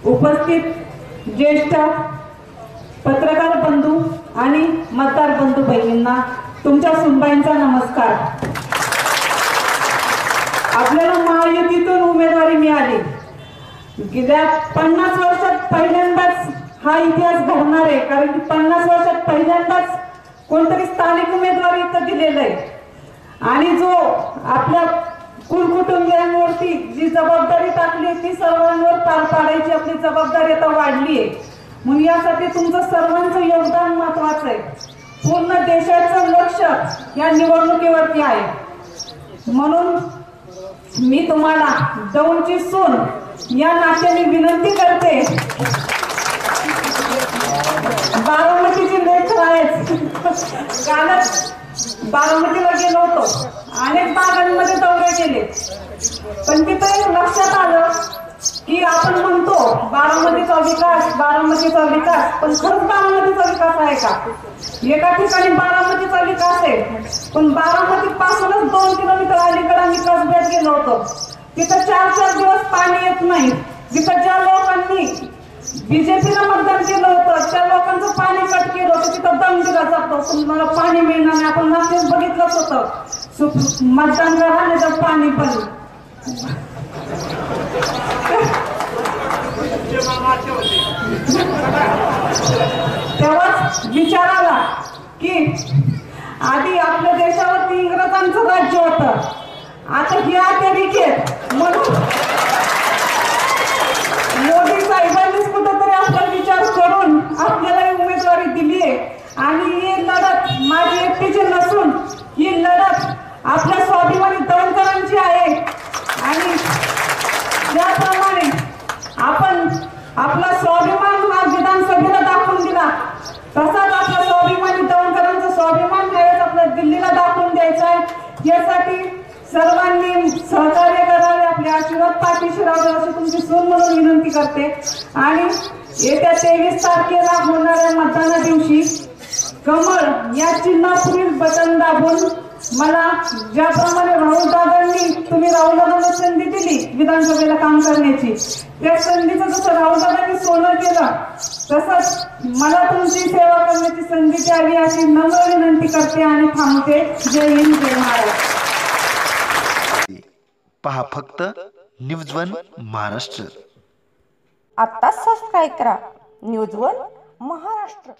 उपस्थित ज्येष्ठ पत्रकार बंधू आणि मतदार बंधू भगिनींना तुमच्या सुनबाईंचा नमस्कार। आपल्याला महायुतीतून उमेदवारी मिळाली। गेल्या 50 वर्षात पहिल्यांदाच हा इतिहास घडणार आहे, कारण की 50 वर्षात पहिल्यांदाच कोणतरी स्थानिक उमेदवारी इथं दिलेलं आहे आणि जो आपल्या कुटुंबियांवरती जी जबाबदारी टाकली ती सर्वांवर पार पाडायची आपली जबाबदारी आता वाढली आहे। म्हणून यासाठी तुमचं सर्वांचं योगदान महत्त्वाचं आहे। पूर्ण देशाचं लक्ष या निवडणुकीवरती आहे। म्हणून मी तुम्हाला दौंडची सून या नात्याने विनंती करते, बारामतीची लेकर आहेत, कालच बारामतीला गेलो होतो, अनेक भागांमध्ये दौरे केले, पण तिथे लक्षात आलं की आपण म्हणतो बारामतीचा विकास पण खरंच बारामतीचा विकास आहे का? एका ठिकाणी बारामतीचा विकास आहे, पण बारामती पासूनच 2 किलोमीटर अलीकडे आम्ही कसब्यात गेलो होतो, तिथं 4-4 दिवस पाणी येत नाही। तिथं ज्या लोकांनी बीजेपीला मतदान केलं होतं त्या लोकांचं पाणी कट केलं होतं, तिथं दम दिला जातो, तुम्हाला पाणी मिळणार नाही। आपण मागेच बघितलंच होतं, मतदान करा नाही तर पाणी पण। तेव्हाच विचार आला की आधी आपल्या देशावरती इंग्रजांचं राज्य होतं, आता हे अतिरेक म्हणून मोदी साहेबांनीच कुठेतरी आपला विचार करून आपल्याला उमेदवारी दिली आहे आणि ही लढत माझी एकटीची नसून ही लढत आपल्या स्वाभिमानी दौंडकरांची आहे। आणि ज्याप्रमाणे आपण आपला स्वाभिमान हा विधानसभेला दाखवून दिला, तसाच आपला स्वाभिमानी दौंडकरांचा स्वाभिमान ह्यावेळेस आपल्या दिल्लीला दाखवून द्यायचा आहे। यासाठी सर्वांनी सहकार्य करावे, आपले आशीर्वाद पाठीशी राहावे अशी तुमची सून म्हणून विनंती करते। आणि येत्या 23 तारखेला होणाऱ्या मतदाना दिवशी कमळ या चिन्हापुढील बटन दाबून मला ज्याप्रमाणे तुम्ही राहुल दादांना संधी दिली विधानसभेला काम करण्याची, त्या संधीचं जसं राहुल दादांनी सोनं केलं तसंच मला तुमची सेवा करण्याची संधी द्यावी अशी नम्र विनंती करते आणि थांबते। जय हिंद, जय महाराष्ट्र। पहा फक्त न्यूज1 महाराष्ट्र। आत्ताच सबस्क्राईब करा न्यूज1 महाराष्ट्र।